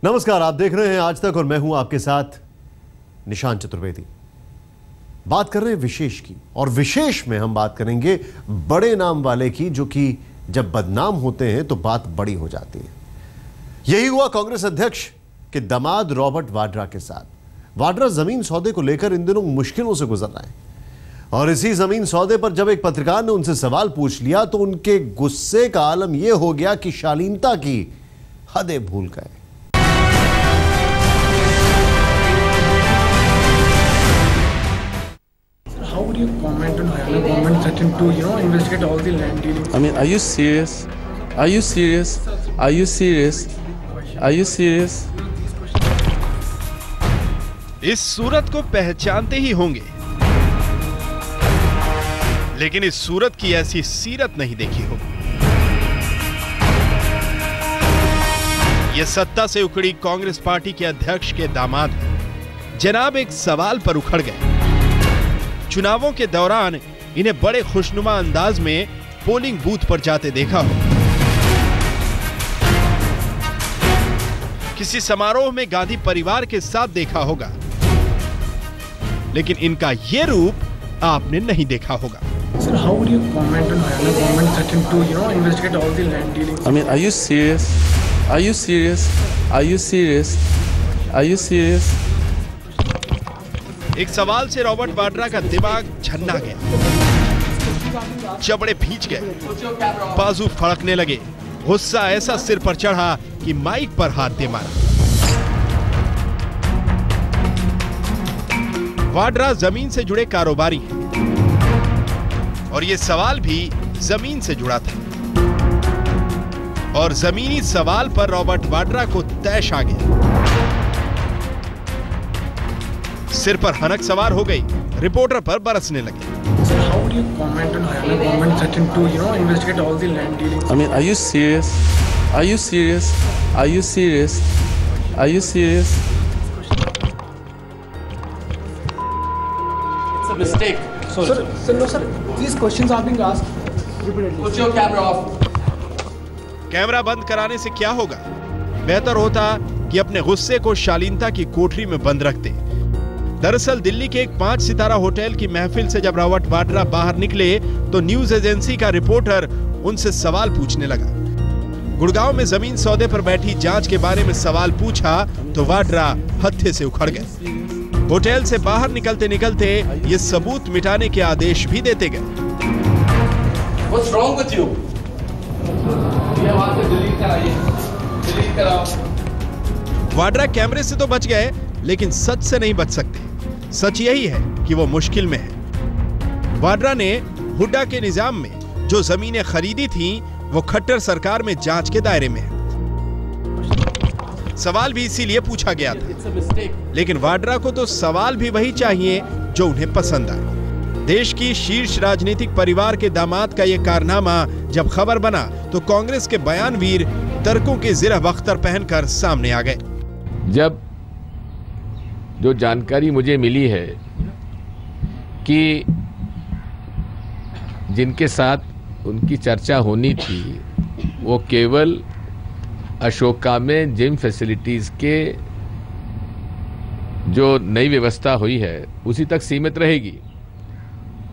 नमस्कार, आप देख रहे हैं आज तक और मैं हूं आपके साथ निशान चतुर्वेदी। बात कर रहे हैं विशेष की, और विशेष में हम बात करेंगे बड़े नाम वाले की, जो कि जब बदनाम होते हैं तो बात बड़ी हो जाती है। यही हुआ कांग्रेस अध्यक्ष के दामाद रॉबर्ट वाड्रा के साथ। वाड्रा जमीन सौदे को लेकर इन दिनों मुश्किलों से गुजर रहे हैं, और इसी जमीन सौदे पर जब एक पत्रकार ने उनसे सवाल पूछ लिया तो उनके गुस्से का आलम यह हो गया कि शालीनता की हदें भूल गए। How would you comment on Haryana government threatening to, investigate all the land dealings? I mean, are you serious? Are you serious? Are you serious? Are you serious? इस सूरत को पहचानते ही होंगे, लेकिन इस सूरत की ऐसी सीरत नहीं देखी होगी। ये सत्ता से उखड़ी कांग्रेस पार्टी के अध्यक्ष के दामाद जनाब एक सवाल पर उखड़ गए। चुनावों के दौरान इन्हें बड़े खुशनुमा अंदाज में पोलिंग बूथ पर जाते देखा हो। किसी समारोह में गांधी परिवार के साथ देखा होगा, लेकिन इनका ये रूप आपने नहीं देखा होगा। Sir, how would you comment on Haryana government threatening to, investigate all the land dealings? I mean, are you serious? Are you serious? Are you serious? Are you serious? एक सवाल से रॉबर्ट वाड्रा का दिमाग झन्ना गया, जबड़े भींच गए, बाजू फड़कने लगे। गुस्सा ऐसा सिर पर चढ़ा कि माइक पर हाथ दे मारा। वाड्रा जमीन से जुड़े कारोबारी हैं, और यह सवाल भी जमीन से जुड़ा था, और जमीनी सवाल पर रॉबर्ट वाड्रा को तैश आ गया। सिर पर हनक सवार हो गई, रिपोर्टर पर बरसने लगे। Sir, how would you comment on Haryana government threatening to, investigate all the land dealings? I mean, are you serious? Are you serious? Are you serious? Are you serious? It's a mistake. Sorry. Sir, no, sir. These questions are being asked repeatedly. Put your camera off. Camera बंद कराने से क्या होगा? बेहतर होता कि अपने गुस्से को शालीनता की कोठरी में बंद रखते। दरअसल दिल्ली के एक 5 सितारा होटल की महफिल से जब रॉबर्ट वाड्रा बाहर निकले तो न्यूज एजेंसी का रिपोर्टर उनसे सवाल पूछने लगा। गुड़गांव में जमीन सौदे पर बैठी जांच के बारे में सवाल पूछा तो वाड्रा हत्थे से उखड़ गए। होटल से बाहर निकलते निकलते ये सबूत मिटाने के आदेश भी देते गए। What's wrong with you? Vadra कैमरे से तो बच गए, लेकिन सच से नहीं बच सकते। सच यही है कि वो मुश्किल में है। वाड्रा ने हुड्डा के निजाम में जो जमीनें खरीदी थीं, वो खट्टर सरकार में जांच के दायरे में है। सवाल भी इसीलिए पूछा गया था, लेकिन वाड्रा को तो सवाल भी वही चाहिए जो उन्हें पसंद आए। देश की शीर्ष राजनीतिक परिवार के दामाद का यह कारनामा जब खबर बना तो कांग्रेस के बयानवीर तर्कों के ज़िरह बख्तर पहनकर सामने आ गए। जब जो जानकारी मुझे मिली है कि जिनके साथ उनकी चर्चा होनी थी वो केवल अशोका में जिम फैसिलिटीज़ के जो नई व्यवस्था हुई है उसी तक सीमित रहेगी।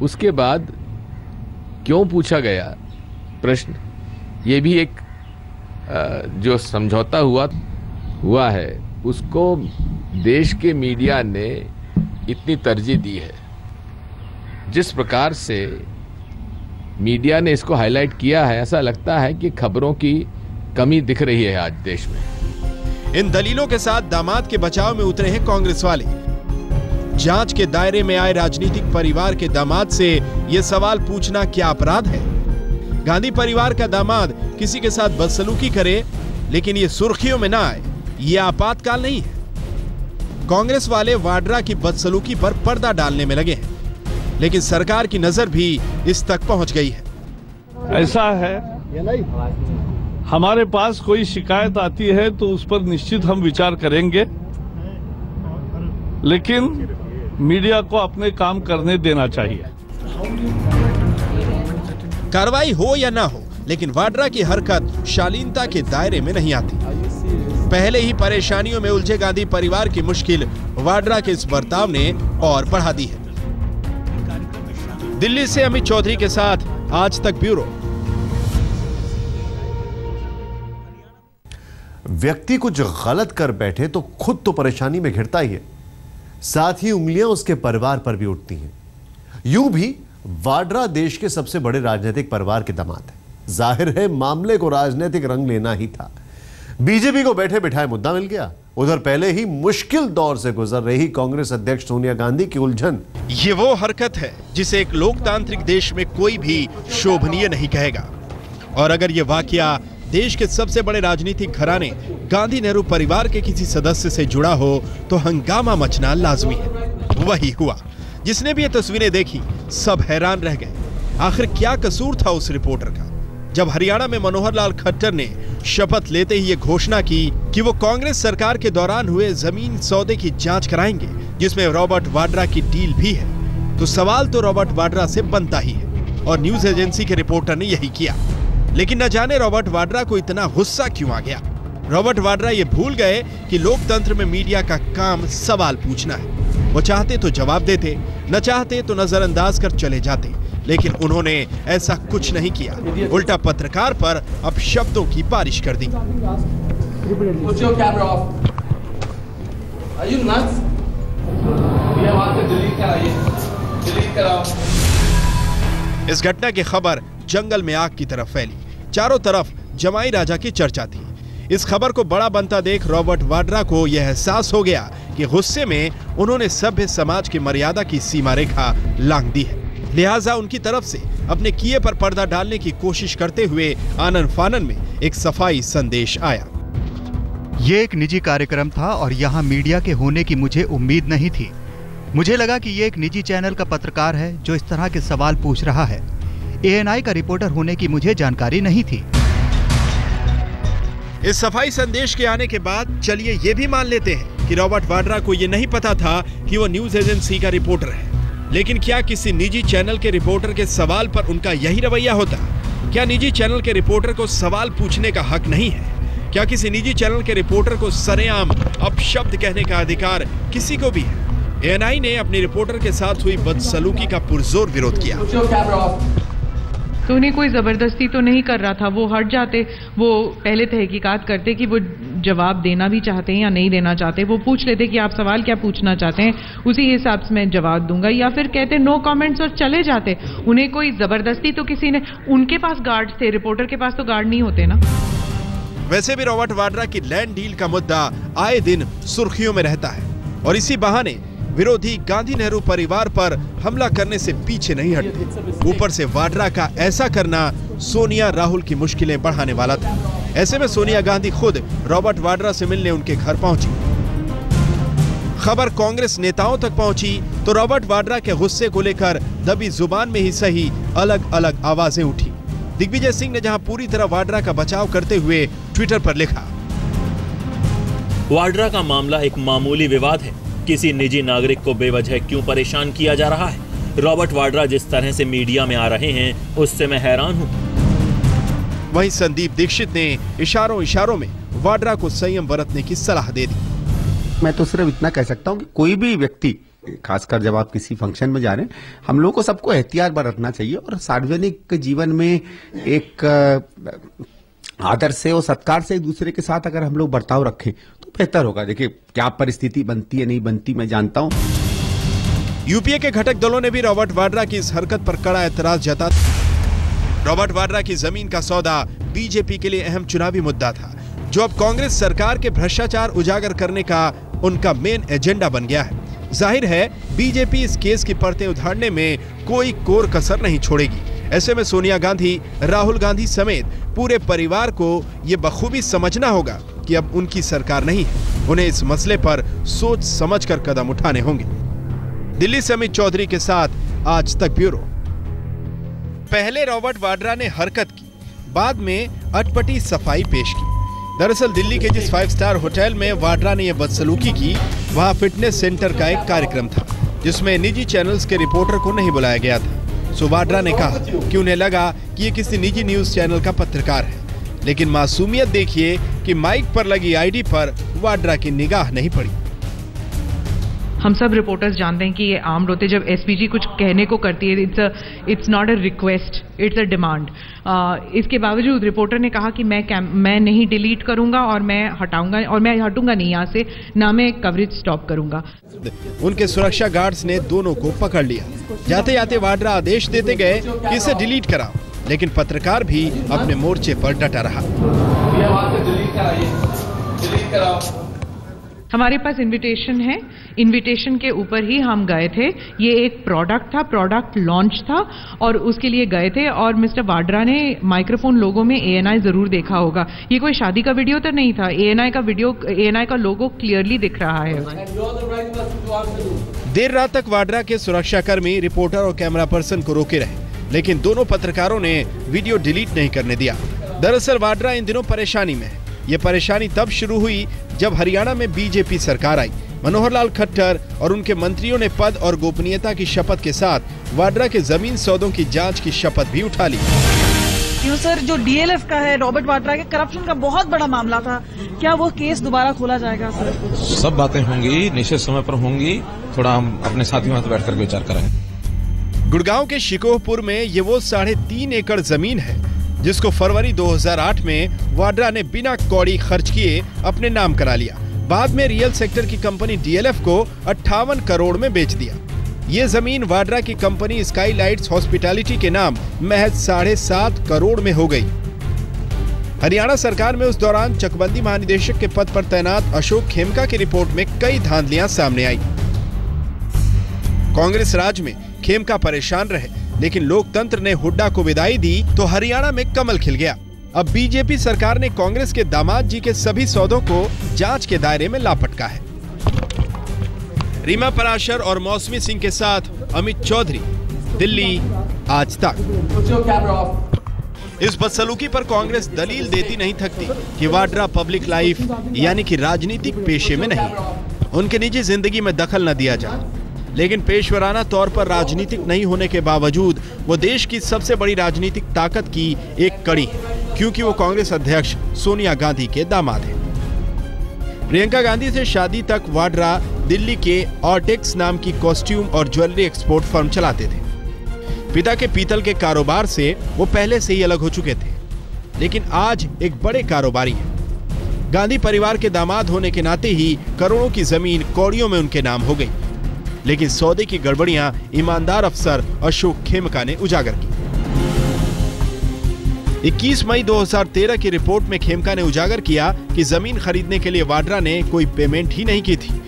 उसके बाद क्यों पूछा गया प्रश्न, ये भी एक जो समझौता हुआ है उसको देश के मीडिया ने इतनी तरजीह दी है। जिस प्रकार से मीडिया ने इसको हाईलाइट किया है, ऐसा लगता है कि खबरों की कमी दिख रही है आज देश में। इन दलीलों के साथ दामाद के बचाव में उतरे हैं कांग्रेस वाले। जांच के दायरे में आए राजनीतिक परिवार के दामाद से यह सवाल पूछना क्या अपराध है? गांधी परिवार का दामाद किसी के साथ बदसलूकी करे लेकिन ये सुर्खियों में ना आए, ये आपातकाल नहीं है। कांग्रेस वाले वाड्रा की बदसलूकी पर पर्दा डालने में लगे हैं, लेकिन सरकार की नजर भी इस तक पहुंच गई है। ऐसा है, हमारे पास कोई शिकायत आती है तो उस पर निश्चित हम विचार करेंगे, लेकिन मीडिया को अपने काम करने देना चाहिए। कार्रवाई हो या ना हो, लेकिन वाड्रा की हरकत शालीनता के दायरे में नहीं आती। पहले ही परेशानियों में उलझे गांधी परिवार की मुश्किल वाड्रा के इस बर्ताव ने और बढ़ा दी है। दिल्ली से अमित चौधरी के साथ आज तक ब्यूरो। व्यक्ति कुछ गलत कर बैठे तो खुद तो परेशानी में घिरता ही है, साथ ही उंगलियां उसके परिवार पर भी उठती हैं। यूं भी वाड्रा देश के सबसे बड़े राजनीतिक परिवार के दामाद है। जाहिर है मामले को राजनीतिक रंग लेना ही था। बीजेपी को बैठे बिठाए मुद्दा मिल गया। उधर पहले ही मुश्किल दौर से गुजर रही कांग्रेस अध्यक्ष सोनिया गांधी की उलझन। ये वो हरकत है जिसे एक लोकतांत्रिक देश में कोई भी शोभनीय नहीं कहेगा। और अगर ये वाकया देश के सबसे बड़े राजनीतिक घराने गांधी नेहरू परिवार के किसी सदस्य से जुड़ा हो तो हंगामा मचना लाजमी है। वही हुआ। जिसने भी ये तस्वीरें देखी सब हैरान रह गए। आखिर क्या कसूर था उस रिपोर्टर का? जब हरियाणा में मनोहर लाल खट्टर ने शपथ लेते ही ये घोषणा की कि वो कांग्रेस सरकार के दौरान हुए जमीन सौदे की जांच कराएंगे, जिसमें रॉबर्ट वाड्रा की डील भी है, तो सवाल तो रॉबर्ट वाड्रा से बनता ही है। और न्यूज एजेंसी के रिपोर्टर ने यही किया। लेकिन न जाने रॉबर्ट वाड्रा को इतना गुस्सा क्यों आ गया। रॉबर्ट वाड्रा ये भूल गए कि लोकतंत्र में मीडिया का काम सवाल पूछना है। वो चाहते तो जवाब देते, न चाहते तो नजरअंदाज कर चले जाते। लेकिन उन्होंने ऐसा कुछ नहीं किया। उल्टा पत्रकार पर अब शब्दों की बारिश कर दी। इस घटना की खबर जंगल में आग की तरफ फैली। चारों तरफ जमाई राजा की चर्चा थी। इस खबर को बड़ा बनता देख रॉबर्ट वाड्रा को यह एहसास हो गया कि गुस्से में उन्होंने सभ्य समाज की मर्यादा की सीमा रेखा लांघ दी है। लिहाजा उनकी तरफ से अपने किए पर पर्दा डालने की कोशिश करते हुए आनन फानन में एक सफाई संदेश आया। ये एक निजी कार्यक्रम था और यहाँ मीडिया के होने की मुझे उम्मीद नहीं थी। मुझे लगा कि ये एक निजी चैनल का पत्रकार है जो इस तरह के सवाल पूछ रहा है। ANI का रिपोर्टर होने की मुझे जानकारी नहीं थी। इस सफाई संदेश के आने के बाद चलिए ये भी मान लेते हैं कि रॉबर्ट वाड्रा को ये नहीं पता था कि वो न्यूज एजेंसी का रिपोर्टर है। लेकिन क्या किसी निजी चैनल के रिपोर्टर के सवाल पर उनका यही रवैया होता? क्या निजी चैनल के रिपोर्टर को सवाल पूछने का हक नहीं है? क्या किसी निजी चैनल के रिपोर्टर को सरेआम अपशब्द कहने का अधिकार किसी को भी है? ANI ने अपनी रिपोर्टर के साथ हुई बदसलूकी का पुरजोर विरोध किया। तो उन्हें कोई ज़बरदस्ती तो नहीं कर रहा था। वो हट जाते, वो पहले तहकीकात करते कि वो जवाब देना भी चाहते हैं या नहीं देना चाहते। वो पूछ लेते कि आप सवाल क्या पूछना चाहते हैं, उसी हिसाब से मैं जवाब दूंगा, या फिर कहते नो कमेंट्स और चले जाते। उन्हें कोई ज़बरदस्ती तो किसी ने, उनके पास गार्ड थे, रिपोर्टर के पास तो गार्ड नहीं होते ना। वैसे भी रॉबर्ट वाड्रा की लैंड डील का मुद्दा आए दिन सुर्खियों में रहता है और इसी बहाने विरोधी गांधी नेहरू परिवार पर हमला करने से पीछे नहीं हटते। ऊपर से वाड्रा का ऐसा करना सोनिया राहुल की मुश्किलें बढ़ाने वाला था। ऐसे में सोनिया गांधी खुद रॉबर्ट वाड्रा से मिलने उनके घर पहुंची। खबर कांग्रेस नेताओं तक पहुंची तो रॉबर्ट वाड्रा के गुस्से को लेकर दबी जुबान में ही सही अलग अलग आवाजें उठी। दिग्विजय सिंह ने जहां पूरी तरह वाड्रा का बचाव करते हुए ट्विटर पर लिखा, वाड्रा का मामला एक मामूली विवाद है। किसी निजी नागरिक को बेवजह क्यों परेशान किया जा रहा है? रॉबर्ट वाड्रा जिस तरह से मीडिया में आ रहे हैं उससे मैं हैरान हूं। वहीं संदीप दीक्षित ने इशारों इशारों में वाड्रा को संयम बरतने की सलाह दे दी। मैं तो सिर्फ इतना कह सकता हूं कि कोई भी व्यक्ति, खासकर जब आप किसी फंक्शन में जा रहे हैं, हम लोगों को सबको एहतियात बरतना चाहिए और सार्वजनिक जीवन में एक आदर से और सत्कार से एक दूसरे के साथ अगर हम लोग बर्ताव रखें तो बेहतर होगा। देखिए क्या परिस्थिति बनती है नहीं बनती मैं जानता हूं। यूपीए के घटक दलों ने भी रॉबर्ट वाड्रा की इस हरकत पर कड़ा एतराज जताया। रॉबर्ट वाड्रा की जमीन का सौदा बीजेपी के लिए अहम चुनावी मुद्दा था, जो अब कांग्रेस सरकार के भ्रष्टाचार उजागर करने का उनका मेन एजेंडा बन गया है। जाहिर है बीजेपी इस केस की परतें उधारने में कोई कोर कसर नहीं छोड़ेगी। ऐसे में सोनिया गांधी, राहुल गांधी समेत पूरे परिवार को ये बखूबी समझना होगा कि अब उनकी सरकार नहीं है। उन्हें इस मसले पर सोच समझकर कदम उठाने होंगे। दिल्ली से अमित चौधरी के साथ आज तक ब्यूरो। पहले रॉबर्ट वाड्रा ने हरकत की, बाद में अटपटी सफाई पेश की। दरअसल दिल्ली के जिस 5 स्टार होटल में वाड्रा ने यह बदसलूकी की, वहां फिटनेस सेंटर का एक कार्यक्रम था जिसमें निजी चैनल्स के रिपोर्टर को नहीं बुलाया गया था। सो वाड्रा ने कहा कि उन्हें लगा कि ये किसी निजी न्यूज चैनल का पत्रकार है, लेकिन मासूमियत देखिए कि माइक पर लगी आईडी पर वाड्रा की निगाह नहीं पड़ी। हम सब रिपोर्टर्स जानते हैं कि ये आम होते जब एसपीजी कुछ कहने को करती है, it's not a request, it's a demand. इसके बावजूद रिपोर्टर ने कहा कि मैं नहीं डिलीट करूंगा और मैं हटाऊंगा और मैं हटूंगा नहीं यहाँ से, ना मैं कवरेज स्टॉप करूंगा। उनके सुरक्षा गार्ड्स ने दोनों को पकड़ लिया। जाते जाते वाड्रा आदेश देते गए कि इसे डिलीट कराओ, लेकिन पत्रकार भी अपने मोर्चे पर डटा रहा। हमारे पास इनविटेशन है, इनविटेशन के ऊपर ही हम गए थे। ये एक प्रोडक्ट था, प्रोडक्ट लॉन्च था और उसके लिए गए थे। और मिस्टर वाड्रा ने माइक्रोफोन लोगो में एएनआई जरूर देखा होगा। ये कोई शादी का वीडियो तो नहीं था। एएनआई का वीडियो, एएनआई का लोगो क्लियरली दिख रहा है। देर रात तक वाड्रा के सुरक्षाकर्मी रिपोर्टर और कैमरा पर्सन को रोके रहे, लेकिन दोनों पत्रकारों ने वीडियो डिलीट नहीं करने दिया। दरअसल वाड्रा इन दिनों परेशानी में है। ये परेशानी तब शुरू हुई जब हरियाणा में बीजेपी सरकार आई। मनोहर लाल खट्टर और उनके मंत्रियों ने पद और गोपनीयता की शपथ के साथ वाड्रा के जमीन सौदों की जांच की शपथ भी उठा ली। क्यों सर, जो डीएलएफ का है, रॉबर्ट वाड्रा के करप्शन का बहुत बड़ा मामला था, क्या वो केस दोबारा खोला जाएगा सर? सब बातें होंगी, निश्चित समय पर होंगी। थोड़ा हम अपने साथियों से बैठकर विचार करेंगे। गुड़गांव के शिकोहपुर में ये वो 3.5 एकड़ जमीन है जिसको फरवरी 2008 में वाड्रा ने बिना कौड़ी खर्च किए अपने नाम करा लिया। बाद में रियल सेक्टर की कंपनी डीएलएफ को 58 करोड़ में बेच दिया। ये जमीन वाड्रा की कंपनी स्काईलाइट्स हॉस्पिटैलिटी के नाम महज 7.5 करोड़ में हो गई। हरियाणा सरकार में उस दौरान चकबंदी महानिदेशक के पद पर तैनात अशोक खेमका की रिपोर्ट में कई धांधलियां सामने आई। कांग्रेस राज में खेमका परेशान रहे, लेकिन लोकतंत्र ने हुड्डा को विदाई दी तो हरियाणा में कमल खिल गया। अब बीजेपी सरकार ने कांग्रेस के दामाद जी के सभी सौदों को जांच के दायरे में ला पटका है। रीमा पराशर और मौसमी सिंह के साथ अमित चौधरी, दिल्ली, आज तक। इस बदसलूकी पर कांग्रेस दलील देती नहीं थकती कि वाड्रा पब्लिक लाइफ यानी कि राजनीतिक पेशे में नहीं, उनके निजी जिंदगी में दखल न दिया जाए। लेकिन पेशवराना तौर पर राजनीतिक नहीं होने के बावजूद वो देश की सबसे बड़ी राजनीतिक ताकत की एक कड़ी है, क्योंकि वो कांग्रेस अध्यक्ष सोनिया गांधी के दामाद हैं। प्रियंका गांधी से शादी तक वाड्रा दिल्ली के ऑर्टेक्स नाम की कॉस्ट्यूम और ज्वेलरी एक्सपोर्ट फर्म चलाते थे। पिता के पीतल के कारोबार से वो पहले से ही अलग हो चुके थे, लेकिन आज एक बड़े कारोबारी हैं। गांधी परिवार के दामाद होने के नाते ही करोड़ों की जमीन कौड़ियों में उनके नाम हो गई, लेकिन सौदे की गड़बड़ियां ईमानदार अफसर अशोक खेमका ने उजागर की। 21 मई 2013 की रिपोर्ट में खेमका ने उजागर किया कि जमीन खरीदने के लिए वाड्रा ने कोई पेमेंट ही नहीं की थी,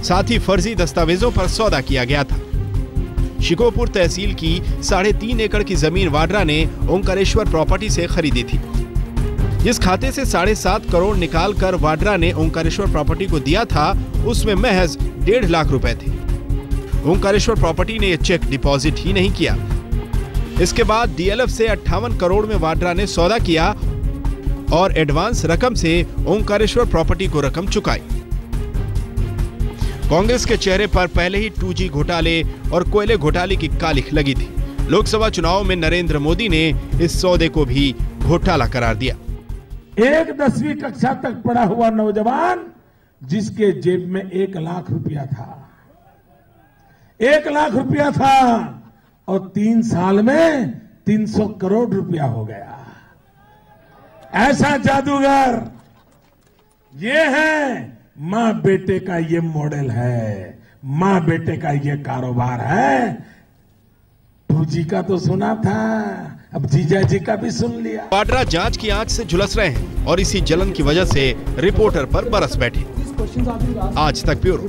साथ ही फर्जी दस्तावेजों पर सौदा किया गया था। शिकोहपुर तहसील की 3.5 एकड़ की जमीन वाड्रा ने ओंकारेश्वर प्रॉपर्टी से खरीदी थी। जिस खाते से 7.5 करोड़ निकालकर वाड्रा ने ओंकारेश्वर प्रॉपर्टी को दिया था, उसमें महज 1.5 लाख रुपए थे। ओंकारेश्वर प्रॉपर्टी ने यह चेक डिपॉजिट ही नहीं किया। इसके बाद डीएलएफ से 58 करोड़ में वाड्रा ने सौदा किया और एडवांस रकम से ओंकारेश्वर प्रॉपर्टी को रकम चुकाई। कांग्रेस के चेहरे पर पहले ही 2G घोटाले और कोयले घोटाले की कालिख लगी थी। लोकसभा चुनाव में नरेंद्र मोदी ने इस सौदे को भी घोटाला करार दिया। एक 10वीं कक्षा तक पढ़ा हुआ नौजवान जिसके जेब में 1 लाख रुपया था, 1 लाख रुपया था और 3 साल में 300 करोड़ रुपया हो गया। ऐसा जादूगर ये है, मां बेटे का ये मॉडल है, मां बेटे का ये कारोबार है। 2G का तो सुना था, अब जीजा जी का भी सुन लिया। वाड्रा जांच की आंच से झुलस रहे हैं और इसी जलन की वजह से रिपोर्टर पर बरस बैठे। आज तक ब्यूरो।